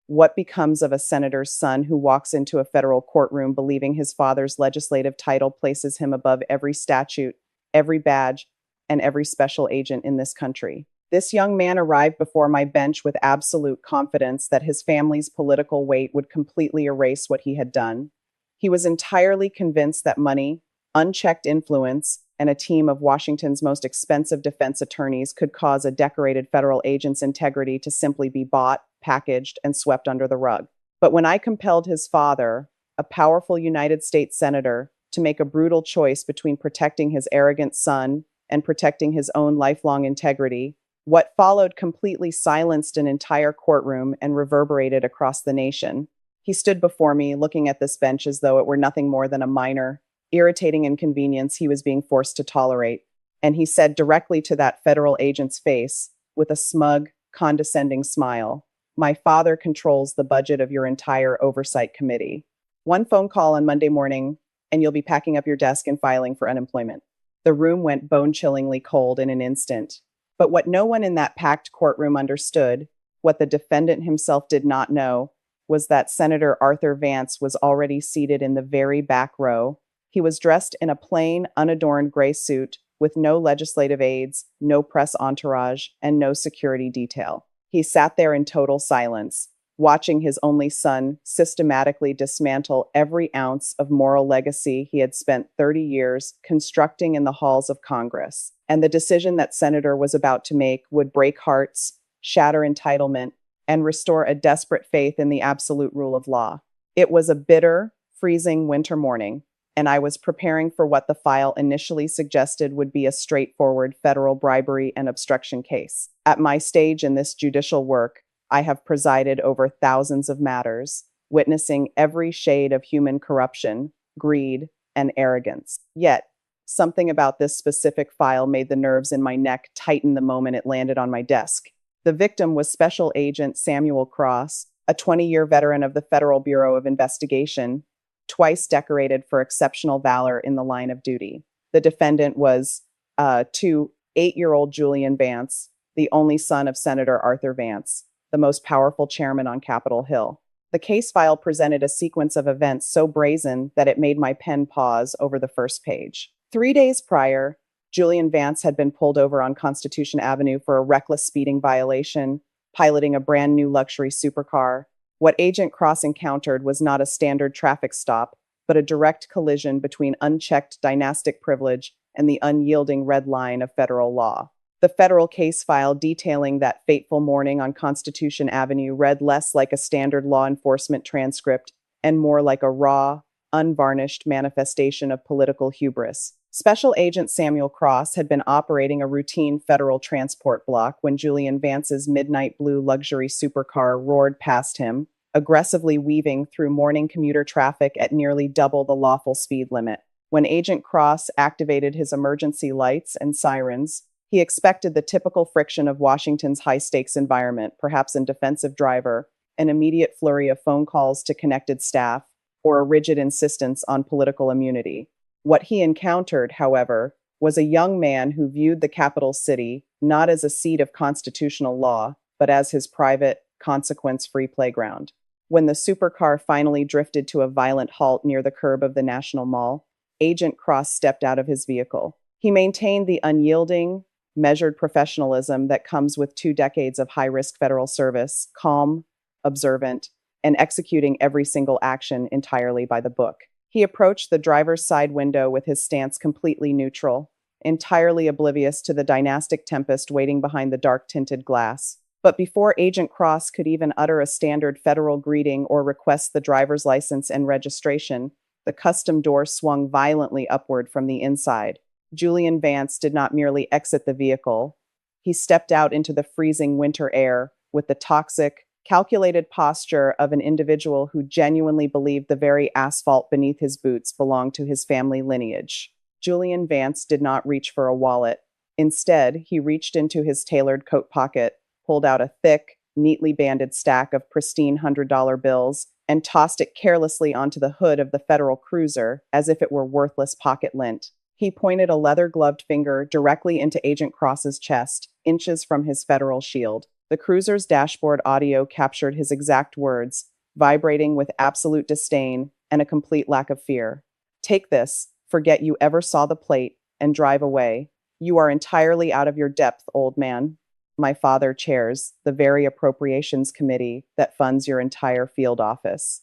What becomes of a senator's son who walks into a federal courtroom believing his father's legislative title places him above every statute, every badge, and every special agent in this country? This young man arrived before my bench with absolute confidence that his family's political weight would completely erase what he had done. He was entirely convinced that money, unchecked influence, and a team of Washington's most expensive defense attorneys could cause a decorated federal agent's integrity to simply be bought, packaged, and swept under the rug. But when I compelled his father, a powerful United States senator, to make a brutal choice between protecting his arrogant son and protecting his own lifelong integrity, what followed completely silenced an entire courtroom and reverberated across the nation. He stood before me, looking at this bench as though it were nothing more than a minor, irritating inconvenience he was being forced to tolerate. And he said directly to that federal agent's face, with a smug, condescending smile, "My father controls the budget of your entire oversight committee. One phone call on Monday morning, and you'll be packing up your desk and filing for unemployment." The room went bone-chillingly cold in an instant. But what no one in that packed courtroom understood, what the defendant himself did not know, was that Senator Arthur Vance was already seated in the very back row. He was dressed in a plain, unadorned gray suit with no legislative aides, no press entourage, and no security detail. He sat there in total silence, watching his only son systematically dismantle every ounce of moral legacy he had spent 30 years constructing in the halls of Congress. And the decision that Senator was about to make would break hearts, shatter entitlement, and restore a desperate faith in the absolute rule of law. It was a bitter, freezing winter morning, and I was preparing for what the file initially suggested would be a straightforward federal bribery and obstruction case. At my stage in this judicial work, I have presided over thousands of matters, witnessing every shade of human corruption, greed, and arrogance. Yet, something about this specific file made the nerves in my neck tighten the moment it landed on my desk. The victim was Special Agent Samuel Cross, a 20-year veteran of the Federal Bureau of Investigation, twice decorated for exceptional valor in the line of duty. The defendant was 8-year-old Julian Vance, the only son of Senator Arthur Vance, the most powerful chairman on Capitol Hill. The case file presented a sequence of events so brazen that it made my pen pause over the first page. 3 days prior, Julian Vance had been pulled over on Constitution Avenue for a reckless speeding violation, piloting a brand new luxury supercar. What Agent Cross encountered was not a standard traffic stop, but a direct collision between unchecked dynastic privilege and the unyielding red line of federal law. The federal case file detailing that fateful morning on Constitution Avenue read less like a standard law enforcement transcript and more like a raw, unvarnished manifestation of political hubris. Special Agent Samuel Cross had been operating a routine federal transport block when Julian Vance's midnight blue luxury supercar roared past him, aggressively weaving through morning commuter traffic at nearly double the lawful speed limit. When Agent Cross activated his emergency lights and sirens, he expected the typical friction of Washington's high-stakes environment, perhaps a defensive driver, an immediate flurry of phone calls to connected staff, or a rigid insistence on political immunity. What he encountered, however, was a young man who viewed the capital city not as a seat of constitutional law, but as his private, consequence-free playground. When the supercar finally drifted to a violent halt near the curb of the National Mall, Agent Cross stepped out of his vehicle. He maintained the unyielding, measured professionalism that comes with 2 decades of high-risk federal service, calm, observant, and executing every single action entirely by the book. He approached the driver's side window with his stance completely neutral, entirely oblivious to the dynastic tempest waiting behind the dark-tinted glass. But before Agent Cross could even utter a standard federal greeting or request the driver's license and registration, the custom door swung violently upward from the inside. Julian Vance did not merely exit the vehicle. He stepped out into the freezing winter air with the toxic, calculated posture of an individual who genuinely believed the very asphalt beneath his boots belonged to his family lineage. Julian Vance did not reach for a wallet. Instead, he reached into his tailored coat pocket, pulled out a thick, neatly banded stack of pristine $100 bills, and tossed it carelessly onto the hood of the federal cruiser as if it were worthless pocket lint. He pointed a leather-gloved finger directly into Agent Cross's chest, inches from his federal shield. The cruiser's dashboard audio captured his exact words, vibrating with absolute disdain and a complete lack of fear. Take this, forget you ever saw the plate, and drive away. You are entirely out of your depth, old man. My father chairs the very appropriations committee that funds your entire field office.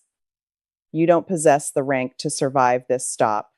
You don't possess the rank to survive this stop.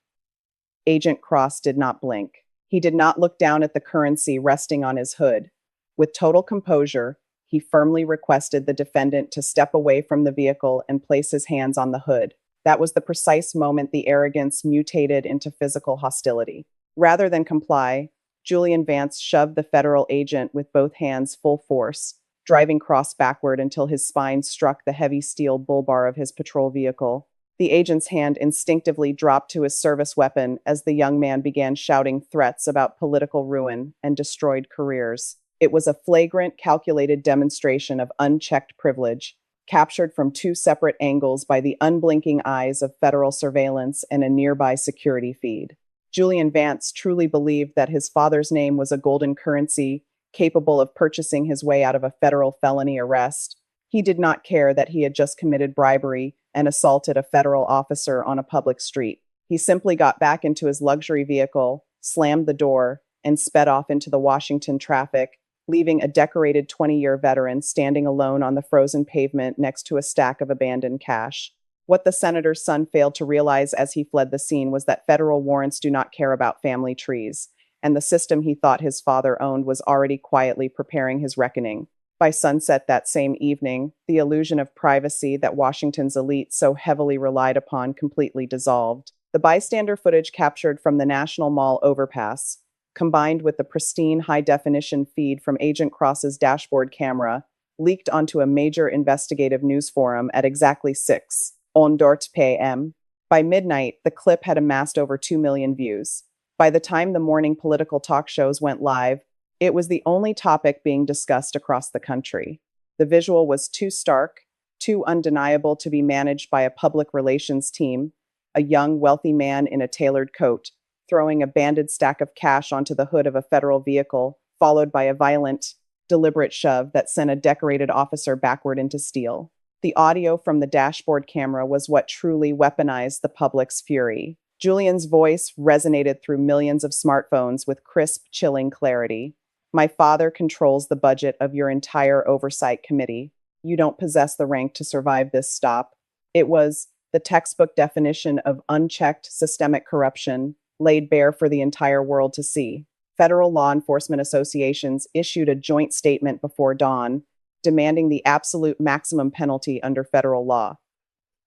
Agent Cross did not blink. He did not look down at the currency resting on his hood. With total composure, he firmly requested the defendant to step away from the vehicle and place his hands on the hood. That was the precise moment the arrogance mutated into physical hostility. Rather than comply, Julian Vance shoved the federal agent with both hands full force, driving Cross backward until his spine struck the heavy steel bull bar of his patrol vehicle. The agent's hand instinctively dropped to his service weapon as the young man began shouting threats about political ruin and destroyed careers. It was a flagrant, calculated demonstration of unchecked privilege, captured from two separate angles by the unblinking eyes of federal surveillance and a nearby security feed. Julian Vance truly believed that his father's name was a golden currency capable of purchasing his way out of a federal felony arrest. He did not care that he had just committed bribery and assaulted a federal officer on a public street. He simply got back into his luxury vehicle, slammed the door, and sped off into the Washington traffic, leaving a decorated 20-year veteran standing alone on the frozen pavement next to a stack of abandoned cash. What the senator's son failed to realize as he fled the scene was that federal warrants do not care about family trees, and the system he thought his father owned was already quietly preparing his reckoning. By sunset that same evening, the illusion of privacy that Washington's elite so heavily relied upon completely dissolved. The bystander footage captured from the National Mall overpass, combined with the pristine high-definition feed from Agent Cross's dashboard camera, leaked onto a major investigative news forum at exactly 6:00 p.m. By midnight, the clip had amassed over 2 million views. By the time the morning political talk shows went live, it was the only topic being discussed across the country. The visual was too stark, too undeniable to be managed by a public relations team, a young, wealthy man in a tailored coat, throwing a banded stack of cash onto the hood of a federal vehicle, followed by a violent, deliberate shove that sent a decorated officer backward into steel. The audio from the dashboard camera was what truly weaponized the public's fury. Julian's voice resonated through millions of smartphones with crisp, chilling clarity. My father controls the budget of your entire oversight committee. You don't possess the rank to survive this stop. It was the textbook definition of unchecked systemic corruption, laid bare for the entire world to see. Federal law enforcement associations issued a joint statement before dawn, demanding the absolute maximum penalty under federal law.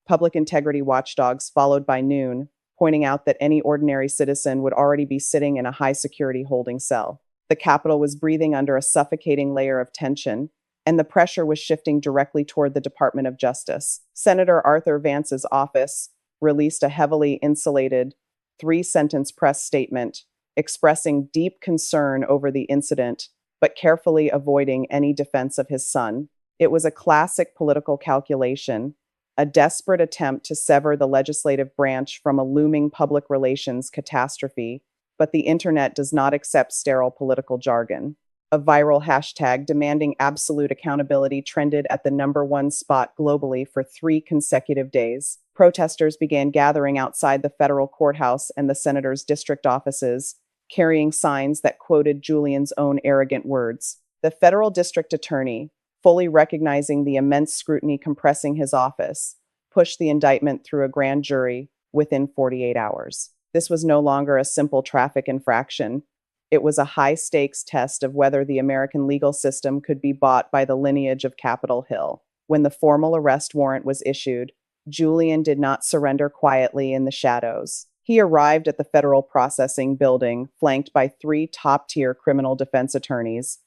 Public integrity watchdogs followed by noon, pointing out that any ordinary citizen would already be sitting in a high-security holding cell. The Capitol was breathing under a suffocating layer of tension, and the pressure was shifting directly toward the Department of Justice. Senator Arthur Vance's office released a heavily insulated, three-sentence press statement expressing deep concern over the incident, but carefully avoiding any defense of his son. It was a classic political calculation, a desperate attempt to sever the legislative branch from a looming public relations catastrophe, but the internet does not accept sterile political jargon. A viral hashtag demanding absolute accountability trended at the #1 spot globally for 3 consecutive days. Protesters began gathering outside the federal courthouse and the senator's district offices, carrying signs that quoted Julian's own arrogant words. The federal district attorney, fully recognizing the immense scrutiny compressing his office, pushed the indictment through a grand jury within 48 hours. This was no longer a simple traffic infraction. It was a high-stakes test of whether the American legal system could be bought by the lineage of Capitol Hill. When the formal arrest warrant was issued, Julian did not surrender quietly in the shadows. He arrived at the federal processing building, flanked by 3 top-tier criminal defense attorneys,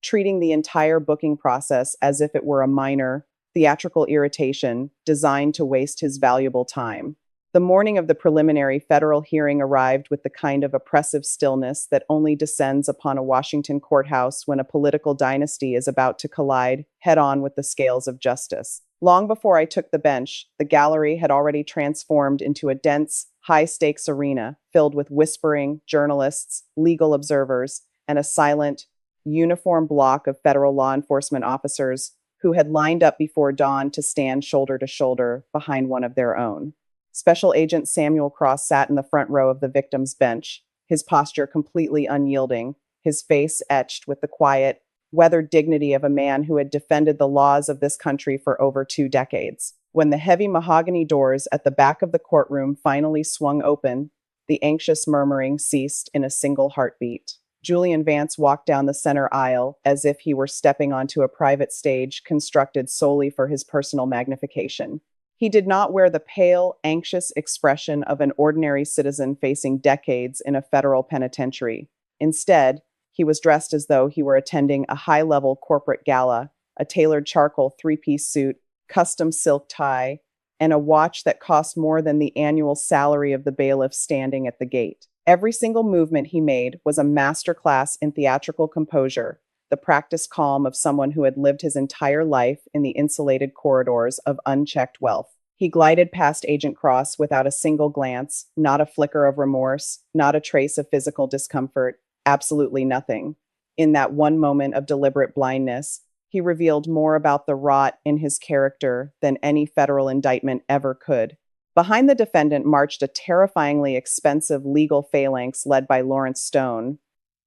treating the entire booking process as if it were a minor, theatrical irritation designed to waste his valuable time. The morning of the preliminary federal hearing arrived with the kind of oppressive stillness that only descends upon a Washington courthouse when a political dynasty is about to collide head-on with the scales of justice. Long before I took the bench, the gallery had already transformed into a dense, high-stakes arena filled with whispering journalists, legal observers, and a silent, uniformed block of federal law enforcement officers who had lined up before dawn to stand shoulder to shoulder behind one of their own. Special Agent Samuel Cross sat in the front row of the victim's bench, his posture completely unyielding, his face etched with the quiet, weathered dignity of a man who had defended the laws of this country for over 2 decades. When the heavy mahogany doors at the back of the courtroom finally swung open, the anxious murmuring ceased in a single heartbeat. Julian Vance walked down the center aisle as if he were stepping onto a private stage constructed solely for his personal magnification. He did not wear the pale, anxious expression of an ordinary citizen facing decades in a federal penitentiary. Instead, he was dressed as though he were attending a high-level corporate gala, a tailored charcoal three-piece suit, custom silk tie, and a watch that cost more than the annual salary of the bailiff standing at the gate. Every single movement he made was a masterclass in theatrical composure, the practiced calm of someone who had lived his entire life in the insulated corridors of unchecked wealth. He glided past Agent Cross without a single glance, not a flicker of remorse, not a trace of physical discomfort, absolutely nothing. In that one moment of deliberate blindness, he revealed more about the rot in his character than any federal indictment ever could. Behind the defendant marched a terrifyingly expensive legal phalanx led by Lawrence Stone,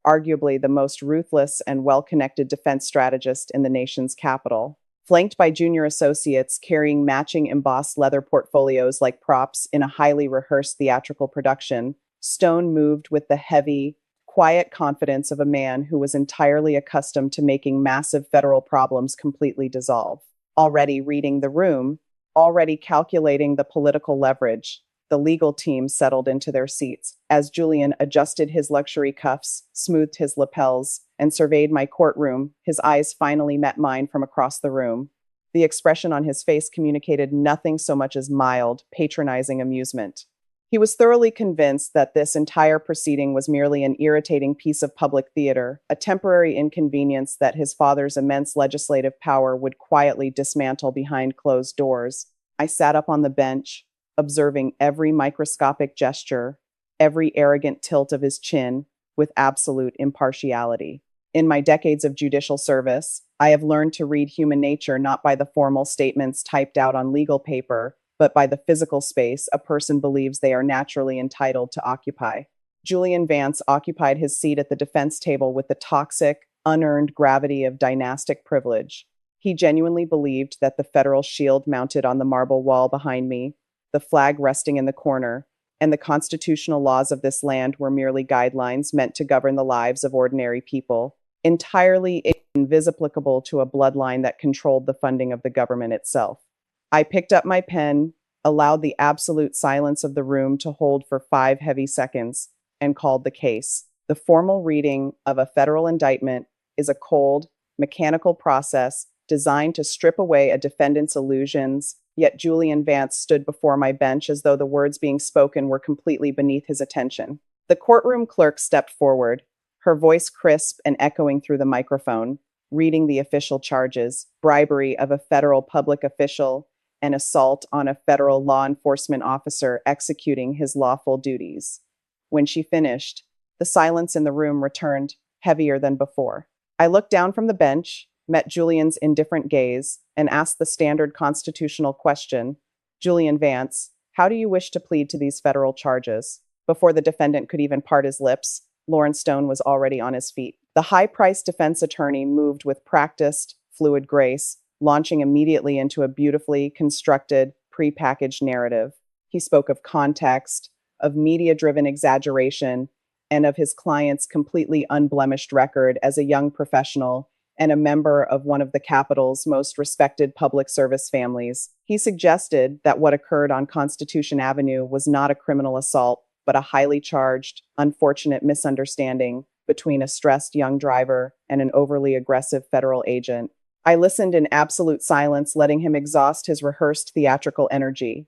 arguably the most ruthless and well-connected defense strategist in the nation's capital. Flanked by junior associates carrying matching embossed leather portfolios like props in a highly rehearsed theatrical production, Stone moved with the heavy, quiet confidence of a man who was entirely accustomed to making massive federal problems completely dissolve. Already reading the room, already calculating the political leverage, the legal team settled into their seats. As Julian adjusted his luxury cuffs, smoothed his lapels, and surveyed my courtroom, his eyes finally met mine from across the room. The expression on his face communicated nothing so much as mild, patronizing amusement. He was thoroughly convinced that this entire proceeding was merely an irritating piece of public theater, a temporary inconvenience that his father's immense legislative power would quietly dismantle behind closed doors. I sat up on the bench, observing every microscopic gesture, every arrogant tilt of his chin, with absolute impartiality. In my decades of judicial service, I have learned to read human nature not by the formal statements typed out on legal paper, but by the physical space a person believes they are naturally entitled to occupy. Julian Vance occupied his seat at the defense table with the toxic, unearned gravity of dynastic privilege. He genuinely believed that the federal shield mounted on the marble wall behind me, the flag resting in the corner, and the constitutional laws of this land were merely guidelines meant to govern the lives of ordinary people, entirely invisible to a bloodline that controlled the funding of the government itself. I picked up my pen, allowed the absolute silence of the room to hold for 5 heavy seconds, and called the case. The formal reading of a federal indictment is a cold, mechanical process designed to strip away a defendant's illusions, yet Julian Vance stood before my bench as though the words being spoken were completely beneath his attention. The courtroom clerk stepped forward, her voice crisp and echoing through the microphone, reading the official charges: bribery of a federal public official and assault on a federal law enforcement officer executing his lawful duties. When she finished, the silence in the room returned, heavier than before. I looked down from the bench, met Julian's indifferent gaze, and asked the standard constitutional question, "Julian Vance, how do you wish to plead to these federal charges?" Before the defendant could even part his lips, Lawrence Stone was already on his feet. The high-priced defense attorney moved with practiced, fluid grace, launching immediately into a beautifully constructed, prepackaged narrative. He spoke of context, of media-driven exaggeration, and of his client's completely unblemished record as a young professional and a member of one of the capital's most respected public service families. He suggested that what occurred on Constitution Avenue was not a criminal assault, but a highly charged, unfortunate misunderstanding between a stressed young driver and an overly aggressive federal agent. I listened in absolute silence, letting him exhaust his rehearsed theatrical energy.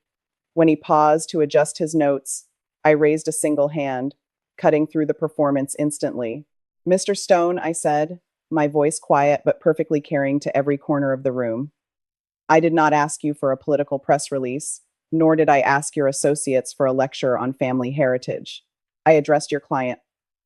When he paused to adjust his notes, I raised a single hand, cutting through the performance instantly. "Mr. Stone," I said, my voice quiet but perfectly carrying to every corner of the room, "I did not ask you for a political press release, nor did I ask your associates for a lecture on family heritage. I addressed your client."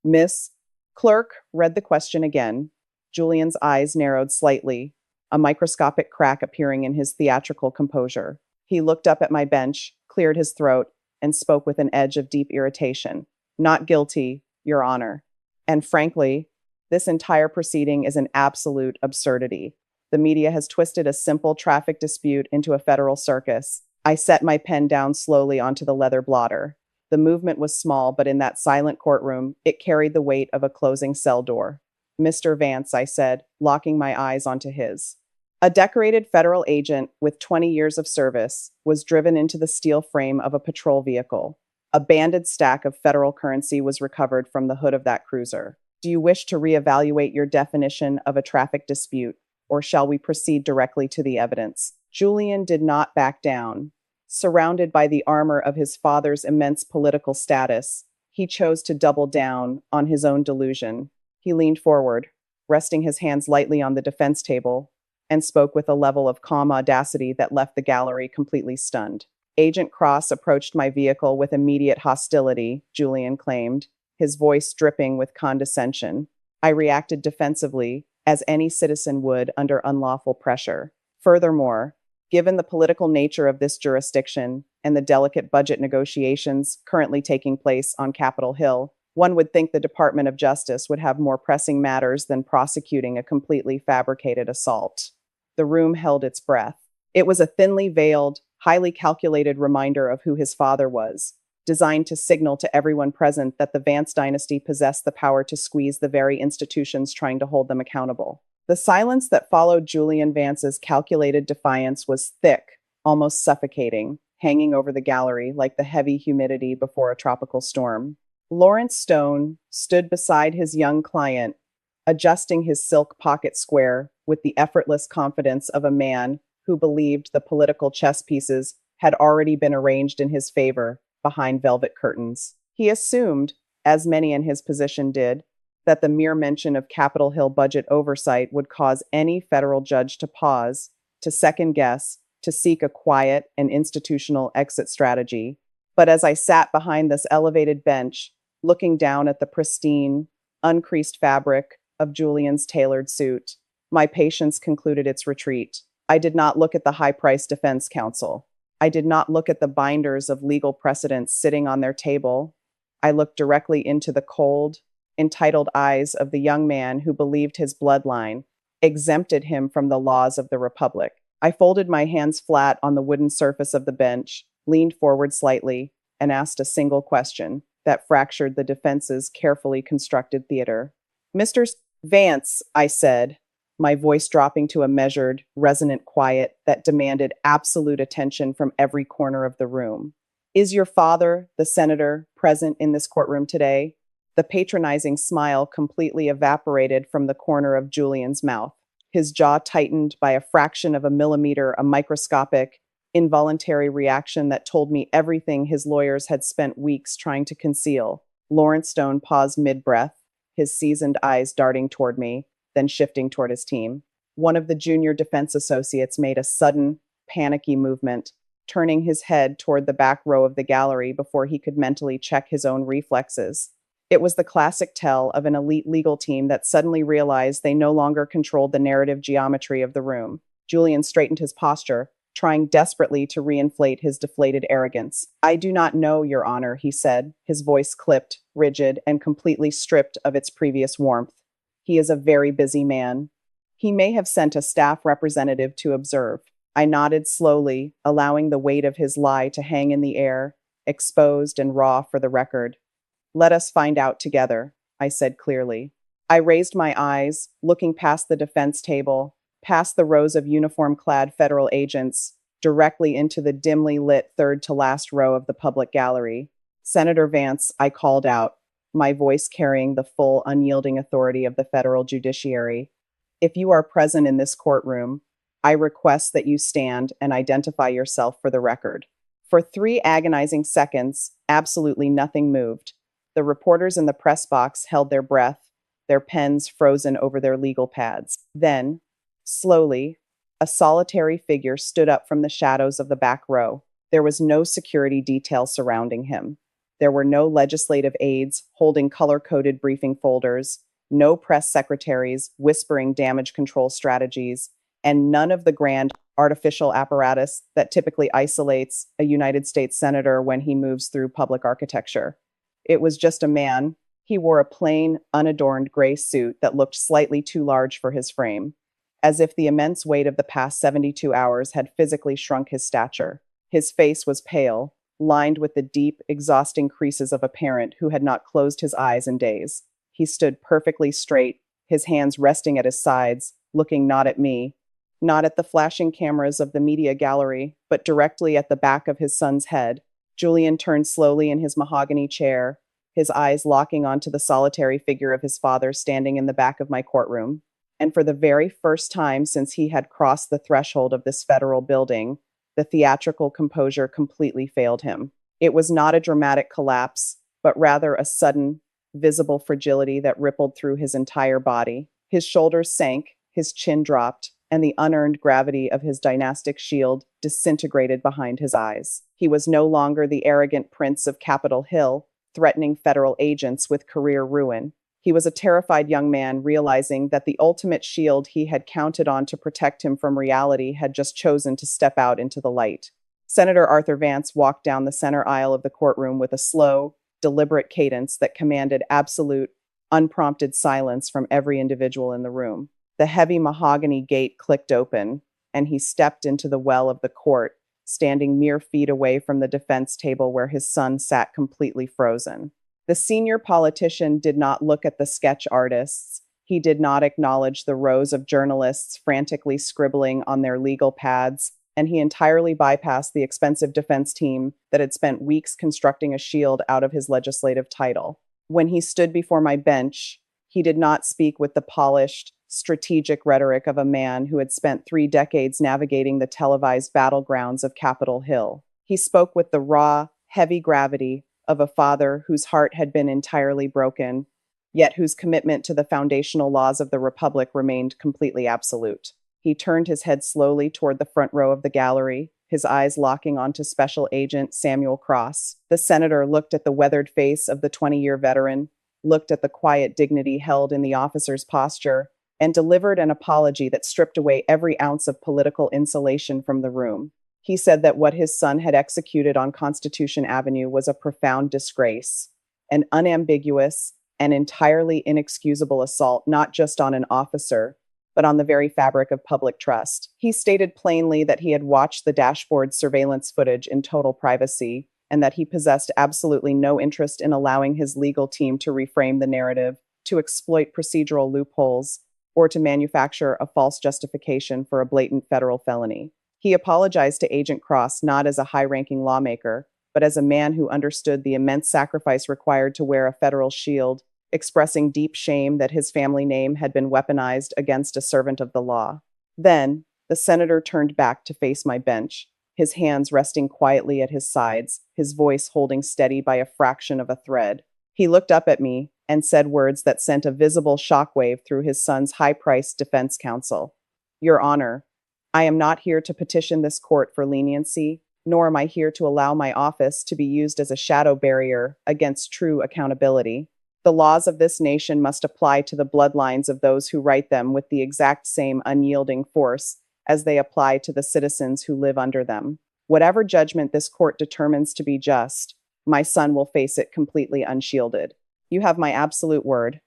Miss Clerk read the question again, Julian's eyes narrowed slightly, a microscopic crack appearing in his theatrical composure. He looked up at my bench, cleared his throat, and spoke with an edge of deep irritation. Not guilty, Your Honor. And frankly, this entire proceeding is an absolute absurdity. The media has twisted a simple traffic dispute into a federal circus. I set my pen down slowly onto the leather blotter. The movement was small, but in that silent courtroom, it carried the weight of a closing cell door. Mr. Vance, I said, locking my eyes onto his. A decorated federal agent with 20 years of service was driven into the steel frame of a patrol vehicle. A banded stack of federal currency was recovered from the hood of that cruiser. Do you wish to reevaluate your definition of a traffic dispute, or shall we proceed directly to the evidence? Julian did not back down. Surrounded by the armor of his father's immense political status, he chose to double down on his own delusion. He leaned forward, resting his hands lightly on the defense table, and spoke with a level of calm audacity that left the gallery completely stunned. Agent Cross approached my vehicle with immediate hostility, Julian claimed, his voice dripping with condescension. I reacted defensively, as any citizen would under unlawful pressure. Furthermore, given the political nature of this jurisdiction and the delicate budget negotiations currently taking place on Capitol Hill, one would think the Department of Justice would have more pressing matters than prosecuting a completely fabricated assault. The room held its breath. It was a thinly veiled, highly calculated reminder of who his father was, designed to signal to everyone present that the Vance dynasty possessed the power to squeeze the very institutions trying to hold them accountable. The silence that followed Julian Vance's calculated defiance was thick, almost suffocating, hanging over the gallery like the heavy humidity before a tropical storm. Lawrence Stone stood beside his young client, adjusting his silk pocket square with the effortless confidence of a man who believed the political chess pieces had already been arranged in his favor behind velvet curtains. He assumed, as many in his position did, that the mere mention of Capitol Hill budget oversight would cause any federal judge to pause, to second guess, to seek a quiet and institutional exit strategy. But as I sat behind this elevated bench, looking down at the pristine, uncreased fabric of Julian's tailored suit, my patience concluded its retreat. I did not look at the high-priced defense counsel. I did not look at the binders of legal precedents sitting on their table. I looked directly into the cold, entitled eyes of the young man who believed his bloodline exempted him from the laws of the Republic. I folded my hands flat on the wooden surface of the bench, leaned forward slightly, and asked a single question that fractured the defense's carefully constructed theater. Mr. Vance, I said, my voice dropping to a measured, resonant quiet that demanded absolute attention from every corner of the room. Is your father, the senator, present in this courtroom today? The patronizing smile completely evaporated from the corner of Julian's mouth. His jaw tightened by a fraction of a millimeter, a microscopic, involuntary reaction that told me everything his lawyers had spent weeks trying to conceal. Lawrence Stone paused mid-breath, his seasoned eyes darting toward me, then shifting toward his team. One of the junior defense associates made a sudden, panicky movement, turning his head toward the back row of the gallery before he could mentally check his own reflexes. It was the classic tell of an elite legal team that suddenly realized they no longer controlled the narrative geometry of the room. Julian straightened his posture, trying desperately to reinflate his deflated arrogance. I do not know, Your Honor, he said, his voice clipped, rigid, and completely stripped of its previous warmth. He is a very busy man. He may have sent a staff representative to observe. I nodded slowly, allowing the weight of his lie to hang in the air, exposed and raw for the record. Let us find out together, I said clearly. I raised my eyes, looking past the defense table, past the rows of uniform-clad federal agents, directly into the dimly lit third-to-last row of the public gallery. Senator Vance, I called out, my voice carrying the full, unyielding authority of the federal judiciary. If you are present in this courtroom, I request that you stand and identify yourself for the record. For 3 agonizing seconds, absolutely nothing moved. The reporters in the press box held their breath, their pens frozen over their legal pads. Then, slowly, a solitary figure stood up from the shadows of the back row. There was no security detail surrounding him. There were no legislative aides holding color-coded briefing folders, No press secretaries whispering damage control strategies, and none of the grand artificial apparatus that typically isolates a United States senator when he moves through public architecture. It was just a man. He wore a plain, unadorned gray suit that looked slightly too large for his frame, as if the immense weight of the past 72 hours had physically shrunk his stature. His face was pale, lined with the deep, exhausting creases of a parent who had not closed his eyes in days. He stood perfectly straight, his hands resting at his sides, looking not at me, not at the flashing cameras of the media gallery, but directly at the back of his son's head. Julian turned slowly in his mahogany chair, his eyes locking onto the solitary figure of his father standing in the back of my courtroom. And for the very first time since he had crossed the threshold of this federal building, the theatrical composure completely failed him. It was not a dramatic collapse, but rather a sudden, visible fragility that rippled through his entire body. His shoulders sank, his chin dropped, and the unearned gravity of his dynastic shield disintegrated behind his eyes. He was no longer the arrogant prince of Capitol Hill, threatening federal agents with career ruin. He was a terrified young man realizing that the ultimate shield he had counted on to protect him from reality had just chosen to step out into the light. Senator Arthur Vance walked down the center aisle of the courtroom with a slow, deliberate cadence that commanded absolute, unprompted silence from every individual in the room. The heavy mahogany gate clicked open, and he stepped into the well of the court, standing mere feet away from the defense table where his son sat completely frozen. The senior politician did not look at the sketch artists. He did not acknowledge the rows of journalists frantically scribbling on their legal pads, and he entirely bypassed the expensive defense team that had spent weeks constructing a shield out of his legislative title. When he stood before my bench, he did not speak with the polished, strategic rhetoric of a man who had spent 3 decades navigating the televised battlegrounds of Capitol Hill. He spoke with the raw, heavy gravity of a father whose heart had been entirely broken, yet whose commitment to the foundational laws of the Republic remained completely absolute. He turned his head slowly toward the front row of the gallery, his eyes locking onto Special Agent Samuel Cross. The senator looked at the weathered face of the 20-year veteran, looked at the quiet dignity held in the officer's posture, and delivered an apology that stripped away every ounce of political insulation from the room. He said that what his son had executed on Constitution Avenue was a profound disgrace, an unambiguous and entirely inexcusable assault not just on an officer, but on the very fabric of public trust. He stated plainly that he had watched the dashboard surveillance footage in total privacy, and that he possessed absolutely no interest in allowing his legal team to reframe the narrative, to exploit procedural loopholes, or to manufacture a false justification for a blatant federal felony. He apologized to Agent Cross not as a high-ranking lawmaker, but as a man who understood the immense sacrifice required to wear a federal shield, expressing deep shame that his family name had been weaponized against a servant of the law. Then, the senator turned back to face my bench, his hands resting quietly at his sides, his voice holding steady by a fraction of a thread. He looked up at me and said words that sent a visible shockwave through his son's high-priced defense counsel. Your Honor, I am not here to petition this court for leniency, nor am I here to allow my office to be used as a shadow barrier against true accountability. The laws of this nation must apply to the bloodlines of those who write them with the exact same unyielding force as they apply to the citizens who live under them. Whatever judgment this court determines to be just, my son will face it completely unshielded. You have my absolute word.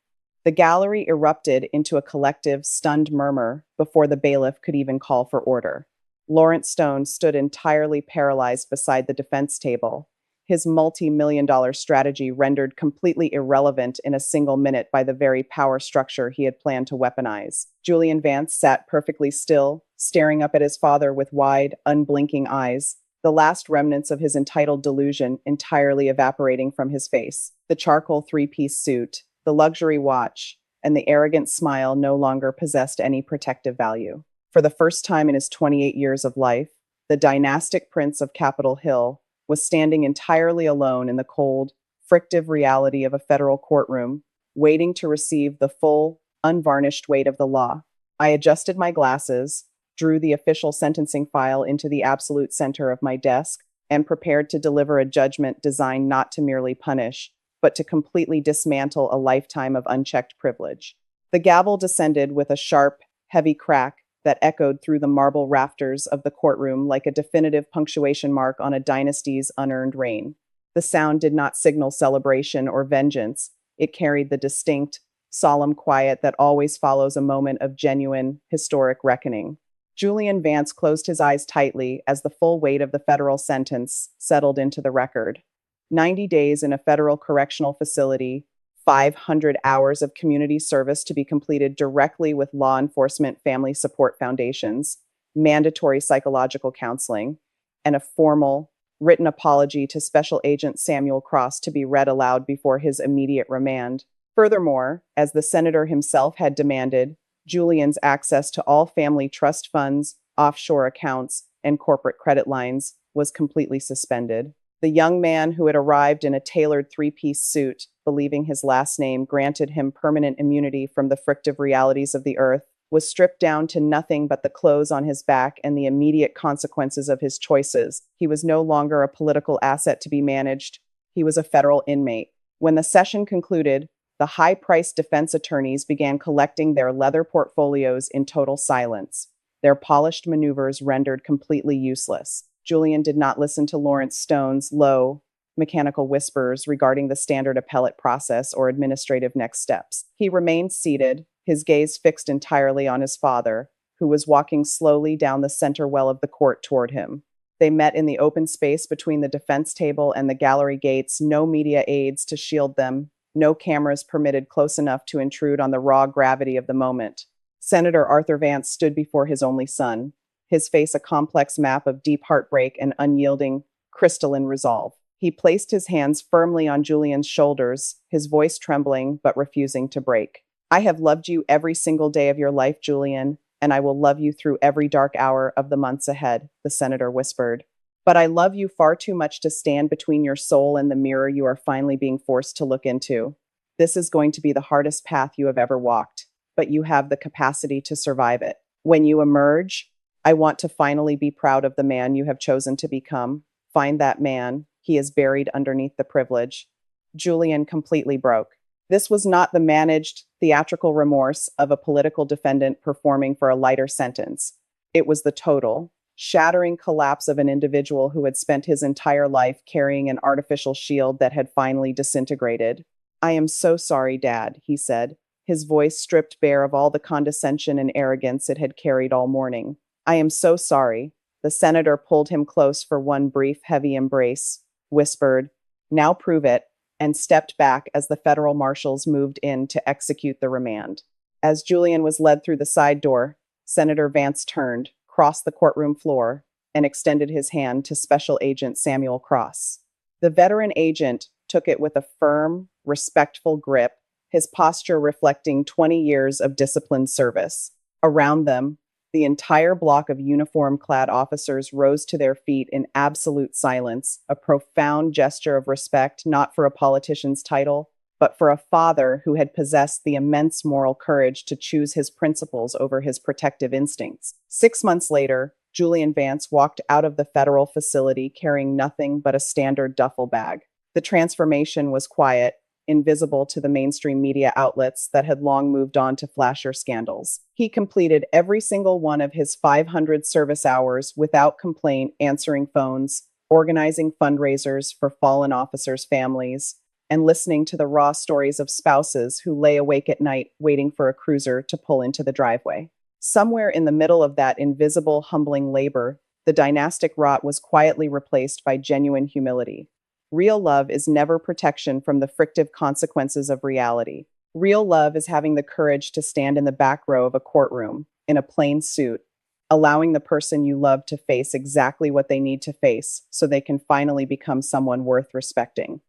The gallery erupted into a collective, stunned murmur before the bailiff could even call for order. Lawrence Stone stood entirely paralyzed beside the defense table, his multi-million-dollar strategy rendered completely irrelevant in a single minute by the very power structure he had planned to weaponize. Julian Vance sat perfectly still, staring up at his father with wide, unblinking eyes, the last remnants of his entitled delusion entirely evaporating from his face. The charcoal 3-piece suit, the luxury watch, and the arrogant smile no longer possessed any protective value. For the first time in his 28 years of life, the dynastic prince of Capitol Hill was standing entirely alone in the cold, frictive reality of a federal courtroom, waiting to receive the full, unvarnished weight of the law. I adjusted my glasses, drew the official sentencing file into the absolute center of my desk, and prepared to deliver a judgment designed not to merely punish, but to completely dismantle a lifetime of unchecked privilege. The gavel descended with a sharp, heavy crack that echoed through the marble rafters of the courtroom like a definitive punctuation mark on a dynasty's unearned reign. The sound did not signal celebration or vengeance. It carried the distinct, solemn quiet that always follows a moment of genuine, historic reckoning. Julian Vance closed his eyes tightly as the full weight of the federal sentence settled into the record. 90 days in a federal correctional facility, 500 hours of community service to be completed directly with law enforcement family support foundations, mandatory psychological counseling, and a formal, written apology to Special Agent Samuel Cross to be read aloud before his immediate remand. Furthermore, as the senator himself had demanded, Julian's access to all family trust funds, offshore accounts, and corporate credit lines was completely suspended. The young man who had arrived in a tailored three-piece suit, believing his last name granted him permanent immunity from the frictive realities of the earth, was stripped down to nothing but the clothes on his back and the immediate consequences of his choices. He was no longer a political asset to be managed. He was a federal inmate. When the session concluded, the high-priced defense attorneys began collecting their leather portfolios in total silence, their polished maneuvers rendered completely useless. Julian did not listen to Lawrence Stone's low, mechanical whispers regarding the standard appellate process or administrative next steps. He remained seated, his gaze fixed entirely on his father, who was walking slowly down the center well of the court toward him. They met in the open space between the defense table and the gallery gates, no media aids to shield them, no cameras permitted close enough to intrude on the raw gravity of the moment. Senator Arthur Vance stood before his only son, his face a complex map of deep heartbreak and unyielding, crystalline resolve. He placed his hands firmly on Julian's shoulders, his voice trembling but refusing to break. "I have loved you every single day of your life, Julian, and I will love you through every dark hour of the months ahead," the senator whispered. "But I love you far too much to stand between your soul and the mirror you are finally being forced to look into. This is going to be the hardest path you have ever walked, but you have the capacity to survive it. When you emerge, I want to finally be proud of the man you have chosen to become. Find that man. He is buried underneath the privilege." Julian completely broke. This was not the managed, theatrical remorse of a political defendant performing for a lighter sentence. It was the total, shattering collapse of an individual who had spent his entire life carrying an artificial shield that had finally disintegrated. "I am so sorry, Dad," he said, his voice stripped bare of all the condescension and arrogance it had carried all morning. "I am so sorry." The senator pulled him close for one brief, heavy embrace, whispered, "Now prove it," and stepped back as the federal marshals moved in to execute the remand. As Julian was led through the side door, Senator Vance turned, crossed the courtroom floor, and extended his hand to Special Agent Samuel Cross. The veteran agent took it with a firm, respectful grip, his posture reflecting 20 years of disciplined service. Around them, the entire block of uniform-clad officers rose to their feet in absolute silence, a profound gesture of respect not for a politician's title, but for a father who had possessed the immense moral courage to choose his principles over his protective instincts. 6 months later, Julian Vance walked out of the federal facility carrying nothing but a standard duffel bag. The transformation was quiet, invisible to the mainstream media outlets that had long moved on to flasher scandals. He completed every single one of his 500 service hours without complaint, answering phones, organizing fundraisers for fallen officers' families, and listening to the raw stories of spouses who lay awake at night waiting for a cruiser to pull into the driveway. Somewhere in the middle of that invisible, humbling labor, the dynastic rot was quietly replaced by genuine humility. Real love is never protection from the frictive consequences of reality. Real love is having the courage to stand in the back row of a courtroom, in a plain suit, allowing the person you love to face exactly what they need to face so they can finally become someone worth respecting.